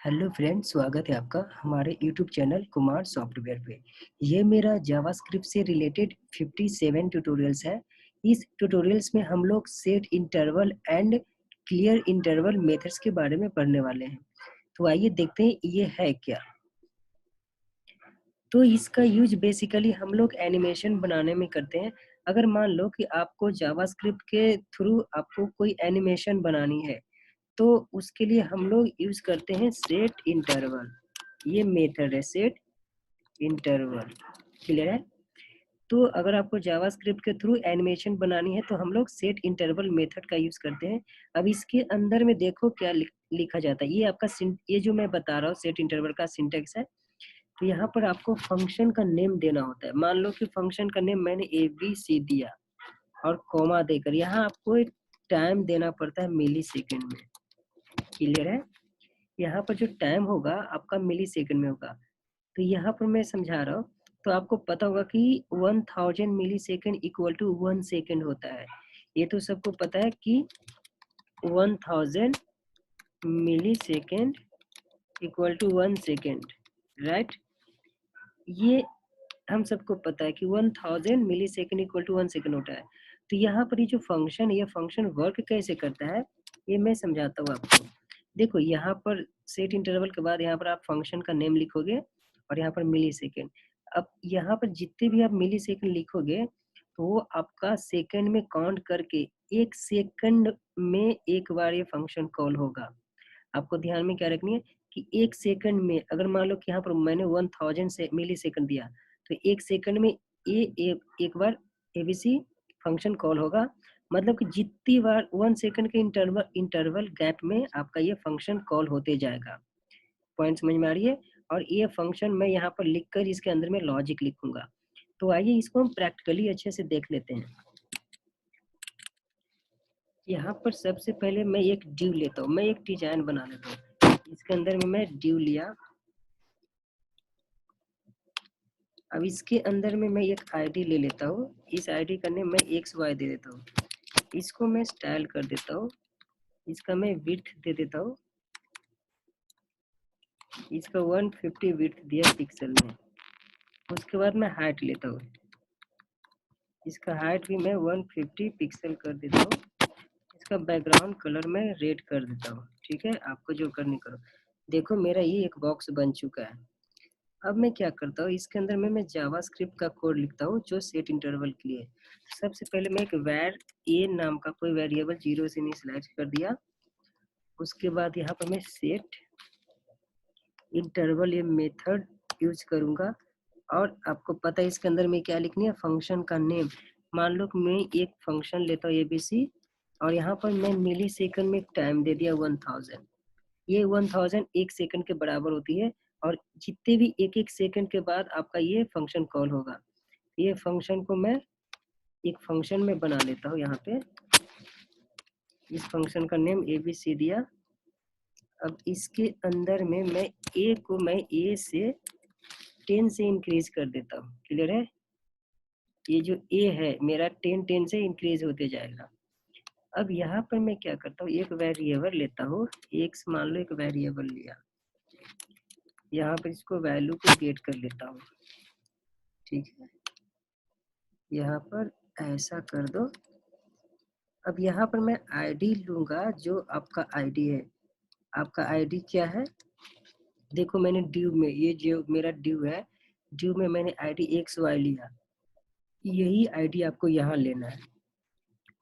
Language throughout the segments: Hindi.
हेलो फ्रेंड्स, स्वागत है आपका हमारे यूट्यूब चैनल कुमार सॉफ्टवेयर पे। ये मेरा जावास्क्रिप्ट से रिलेटेड 57 ट्यूटोरियल्स है। इस ट्यूटोरियल्स में हम लोग set interval and clear interval methods के बारे में पढ़ने वाले हैं। तो आइए देखते हैं ये है क्या। तो इसका यूज बेसिकली हम लोग एनिमेशन बनाने में करते हैं। अगर मान लो कि आपको जावास्क्रिप्ट के थ्रू आपको कोई एनिमेशन बनानी है, तो उसके लिए हम लोग यूज करते हैं सेट इंटरवल। ये मेथड है सेट इंटरवल। क्लियर है? तो अगर आपको जावास्क्रिप्ट के थ्रू एनिमेशन बनानी है तो हम लोग सेट इंटरवल मेथड का यूज करते हैं। अब इसके अंदर में देखो क्या लिखा जाता है। ये आपका ये जो मैं बता रहा हूँ सेट इंटरवल का सिंटेक्स है। तो यहाँ पर आपको फंक्शन का नेम देना होता है। मान लो कि फंक्शन का नेम मैंने ABC दिया और कॉमा देकर यहाँ आपको एक टाइम देना पड़ता है मिली सेकेंड में। क्लियर है? यहाँ पर जो टाइम होगा आपका मिली सेकेंड में होगा। तो यहाँ पर मैं समझा रहा हूँ। तो आपको पता होगा कि 1000 millisecond equal to 1 second होता है। ये तो सबको पता है कि 1000 millisecond equal to 1 second, right. ये हम सबको पता है कि 1000 millisecond equal to 1 second होता है। तो यहाँ पर ये जो फंक्शन है, ये फंक्शन वर्क कैसे करता है ये मैं समझाता हूँ आपको। देखो यहाँ पर सेट इंटरवल के बाद यहाँ पर आप फंक्शन का नेम लिखोगे और यहाँ पर मिली सेकेंड। अब यहाँ पर जितने भी आप मिली सेकेंड लिखोगे तो वो आपका सेकेंड में काउंट करके 1 सेकेंड में एक बार ये फंक्शन कॉल होगा। आपको ध्यान में क्या रखनी है कि 1 सेकंड में अगर मान लो कि यहाँ पर मैंने 1000 से मिली सेकंड दिया तो 1 सेकंड में एक बार ABC फंक्शन कॉल होगा। मतलब कि जितनी बार 1 सेकंड के इंटरवल गैप में आपका ये फंक्शन कॉल होते जाएगा। पॉइंट समझ में आ रही है? और ये फंक्शन मैं यहाँ पर लिखकर इसके अंदर में लॉजिक लिखूंगा। तो आइए इसको हम प्रैक्टिकली अच्छे से देख लेते हैं। यहाँ पर सबसे पहले मैं एक डिव लेता हूँ, मैं एक डिजाइन बना लेता हूँ। इसके अंदर में मैं डिव लिया। अब इसके अंदर में मैं एक आईडी ले लेता हूँ। इस आईडी का नेम मैं XY दे देता हूँ। इसको मैं स्टाइल कर देता हूँ। इसका मैं विड्थ दे देता हूँ। इसका 150 विड्थ दिया पिक्सल में। उसके बाद मैं हाइट लेता हूँ। इसका हाइट भी मैं 150 पिक्सल कर देता हूँ। इसका बैकग्राउंड कलर मैं रेड कर देता हूँ। ठीक है, आपको जो करनी करो। देखो मेरा ये एक बॉक्स बन चुका है। अब मैं क्या करता हूँ, इसके अंदर में मैं जावास्क्रिप्ट का कोड लिखता हूँ जो सेट इंटरवल के लिए। सबसे पहले मैं एक var a नाम का कोई वेरिएबल 0 से इनिशियलाइज कर दिया। उसके बाद यहाँ पर मैं सेट इंटरवल ये मेथड यूज करूंगा। और आपको पता है इसके अंदर में क्या लिखनी है, फंक्शन का नेम। मान लो कि मैं एक फंक्शन लेता हूँ ABC और यहाँ पर मैं मिली सेकंड में टाइम दे दिया 1000। ये 1000 1 सेकंड के बराबर होती है। और जितने भी एक एक सेकंड के बाद आपका ये फंक्शन कॉल होगा। ये फंक्शन को मैं एक फंक्शन में बना लेता हूँ। यहाँ पे इस फंक्शन का नेम ABC दिया। अब इसके अंदर में मैं A को मैं A से 10 से इंक्रीज कर देता हूँ। क्लियर है? ये जो A है मेरा 10 से इंक्रीज होते जाएगा। अब यहाँ पर मैं क्या करता हूँ, एक वेरिएबल लेता हूँ। X मान लो एक वेरिएबल लिया। यहाँ पर इसको वैल्यू को गेट कर लेता हूँ। ठीक है, यहाँ पर ऐसा कर दो। अब यहाँ पर मैं आईडी लूंगा जो आपका आईडी है। आपका आईडी क्या है? देखो मैंने ड्यू में, ये जो मेरा ड्यू है, ड्यू में मैंने आईडी XY लिया। यही आईडी आपको यहाँ लेना है।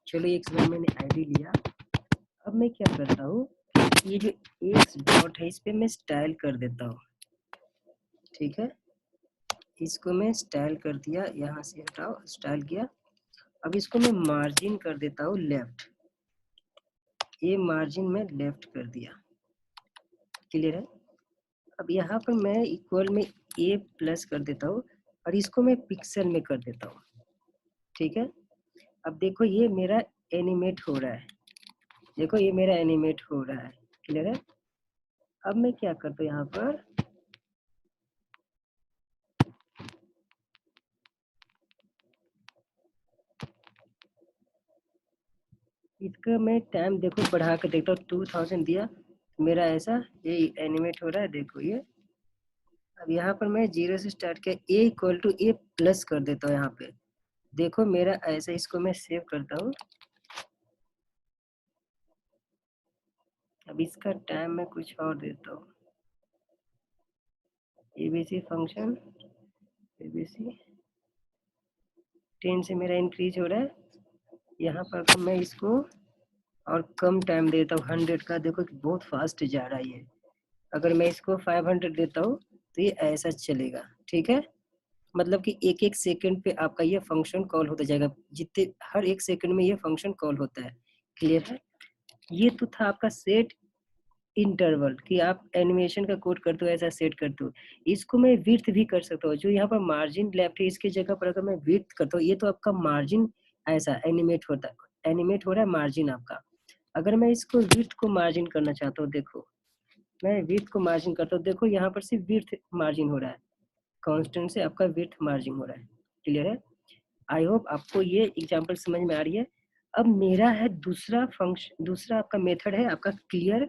चलो XY मैंने आईडी लिया। अब मैं क्या करता हूँ, ये जो X डॉट है इस पे मैं स्टाइल कर देता हूँ। ठीक है, इसको मैं स्टाइल कर दिया। यहाँ से हटाओ, स्टाइल किया। अब इसको मैं मार्जिन कर देता हूँ लेफ्ट। ये मार्जिन में लेफ्ट कर दिया। क्लियर है? अब यहाँ पर मैं इक्वल में A प्लस कर देता हूँ और इसको मैं पिक्सल में कर देता हूँ। ठीक है, अब देखो ये मेरा एनिमेट हो रहा है। देखो ये मेरा एनिमेट हो रहा है। क्लियर है? अब मैं क्या करता हूँ, यहाँ पर इसका मैं टाइम देखो बढ़ा कर देखता हूँ। 2000 दिया, मेरा ऐसा ये एनिमेट हो रहा है, देखो ये। अब यहाँ पर मैं 0 से स्टार्ट किया, a equal to a plus कर देता हूँ यहाँ पे। देखो मेरा ऐसा, इसको मैं सेव करता हूँ। अब इसका टाइम मैं कुछ और देता हूँ। एबीसी फंक्शन, एबीसी 10 से मेरा इंक्रीज हो रहा है। यहाँ पर मैं इसको और कम टाइम देता हूँ 100 का। देखो कि बहुत फास्ट जा रहा है ये। अगर मैं इसको 500 देता हूँ तो ये ऐसा चलेगा, ठीक है। मतलब कि एक एक सेकंड पे आपका ये फंक्शन कॉल होता जाएगा, जितने हर एक सेकंड में ये फंक्शन कॉल होता है। क्लियर है। ये तो था आपका सेट इंटरवल, कि आप एनिमेशन का कोड करते हो, ऐसा सेट करते हो। इसको मैं विड्थ भी कर सकता हूँ। जो यहाँ पर मार्जिन लेफ्ट है, इसकी जगह पर अगर मैं विड्थ करता हूँ, ये तो आपका मार्जिन ऐसा एनिमेट होता है, एनिमेट हो रहा है मार्जिन आपका। अगर मैं इसको विड्थ को मार्जिन करना चाहता हूँ, देखो मैं विड्थ को मार्जिन करता हूँ, देखो यहाँ पर सिर्फ विड्थ मार्जिन हो रहा है, कांस्टेंट से आपका विड्थ मार्जिन हो रहा है। क्लियर है। आई होप आपको ये एग्जांपल समझ में आ रही है। अब मेरा है दूसरा फंक्शन, दूसरा आपका मेथड है आपका क्लियर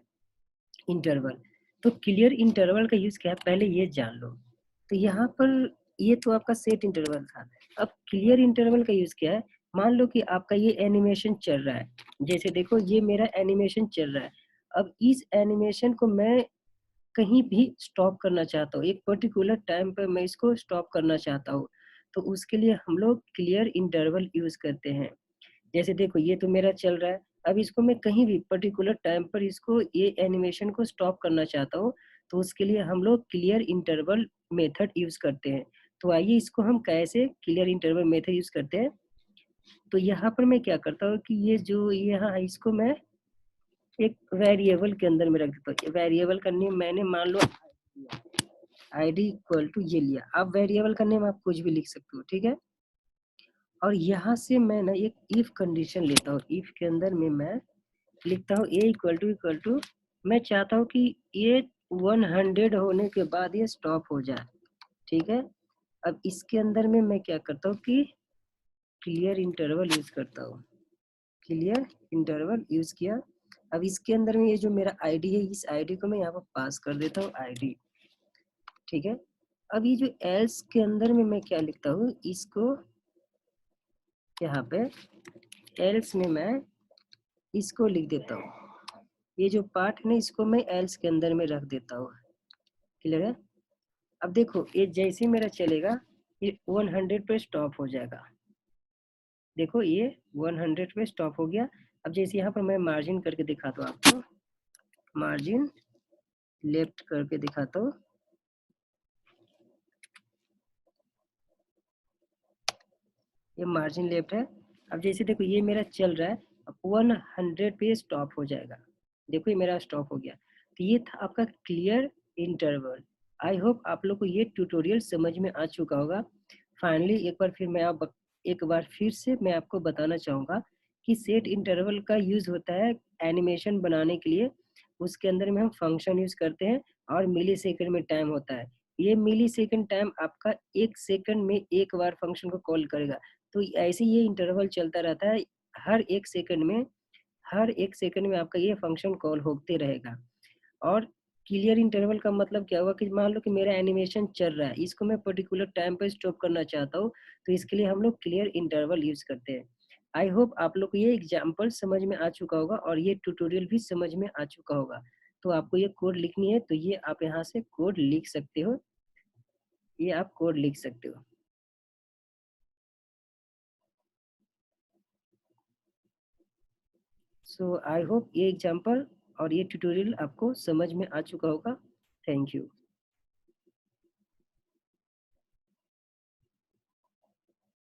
इंटरवल। तो क्लियर इंटरवल का यूज क्या है, पहले ये जान लो। तो यहाँ पर ये तो आपका सेट इंटरवल था। अब क्लियर इंटरवल का यूज क्या है, मान लो कि आपका ये एनिमेशन चल रहा है। जैसे देखो ये मेरा एनिमेशन चल रहा है। अब इस एनिमेशन को मैं कहीं भी स्टॉप करना चाहता हूँ, एक पर्टिकुलर टाइम पर मैं इसको स्टॉप करना चाहता हूँ, तो उसके लिए हम लोग क्लियर इंटरवल यूज करते हैं। जैसे देखो ये तो मेरा चल रहा है। अब इसको मैं कहीं भी पर्टिकुलर टाइम पर इसको ये एनिमेशन को स्टॉप करना चाहता हूँ, तो उसके लिए हम लोग क्लियर इंटरवल मेथड यूज करते हैं। तो आइए इसको हम कैसे क्लियर इंटरवल मेथड यूज करते हैं। तो यहाँ पर मैं क्या करता हूँ कि ये जो यहाँ है, इसको मैं एक वेरिएबल के अंदर में रख देता हूँ। वेरिएबल का नेम मैंने मान लो आईडी इक्वल टू ये लिया। आप वेरिएबल का नेम आप कुछ भी लिख सकते हो, ठीक है। और यहाँ से मैं ना एक इफ कंडीशन लेता हूँ। इफ के अंदर में मैं लिखता हूँ a इक्वल टू मैं चाहता हूँ कि ये 100 होने के बाद ये स्टॉप हो जाए, ठीक है। अब इसके अंदर में मैं क्या करता हूँ कि क्लियर इंटरवल यूज करता हूँ। क्लियर इंटरवल यूज किया। अब इसके अंदर में ये जो मेरा आईडी है, इस आईडी को मैं यहाँ पर पास कर देता हूँ आईडी, ठीक है। अब ये जो एल्स के अंदर में मैं क्या लिखता हूँ, इसको यहाँ पे एल्स में मैं इसको लिख देता हूँ। ये जो पार्ट है ना, इसको मैं एल्स के अंदर में रख देता हूँ। क्लियर है। अब देखो ये जैसे मेरा चलेगा, ये 100 पे स्टॉप हो जाएगा। देखो ये 100 पे स्टॉप हो गया। अब जैसे यहाँ पर मैं मार्जिन करके दिखाता हूँ आपको, मार्जिन लेफ्ट करके दिखाता हूँ। ये मार्जिन लेफ्ट है। अब जैसे देखो ये मेरा चल रहा है, अब 100 पे स्टॉप हो जाएगा। देखो ये मेरा स्टॉप हो गया। तो ये था आपका क्लियर इंटरवल। आई होप आप लोग को ये ट्यूटोरियल समझ में आ चुका होगा। फाइनली एक बार फिर से मैं आपको बताना चाहूँगा कि सेट इंटरवल का यूज होता है एनिमेशन बनाने के लिए। उसके अंदर में हम फंक्शन यूज करते हैं और मिली सेकेंड में टाइम होता है। ये मिली सेकेंड टाइम आपका एक सेकंड में एक बार फंक्शन को कॉल करेगा। तो ऐसे ये इंटरवल चलता रहता है। हर एक सेकंड में हर एक सेकंड में आपका ये फंक्शन कॉल होते रहेगा। और क्लियर इंटरवल का मतलब क्या हुआ कि मान लो कि मेरा एनिमेशन चल रहा है, इसको मैं पर्टिकुलर टाइम पर स्टॉप करना चाहता हूँ, तो इसके लिए हम लोग क्लियर इंटरवल यूज करते हैं। आई होप आप लोग को ये एग्जाम्पल समझ में आ चुका होगा और ये ट्यूटोरियल भी समझ में आ चुका होगा। तो आपको ये कोड लिखनी है, तो ये आप यहाँ से कोड लिख सकते हो। ये आप कोड लिख सकते हो। सो आई होप ये एग्जाम्पल और ये ट्यूटोरियल आपको समझ में आ चुका होगा। Thank you.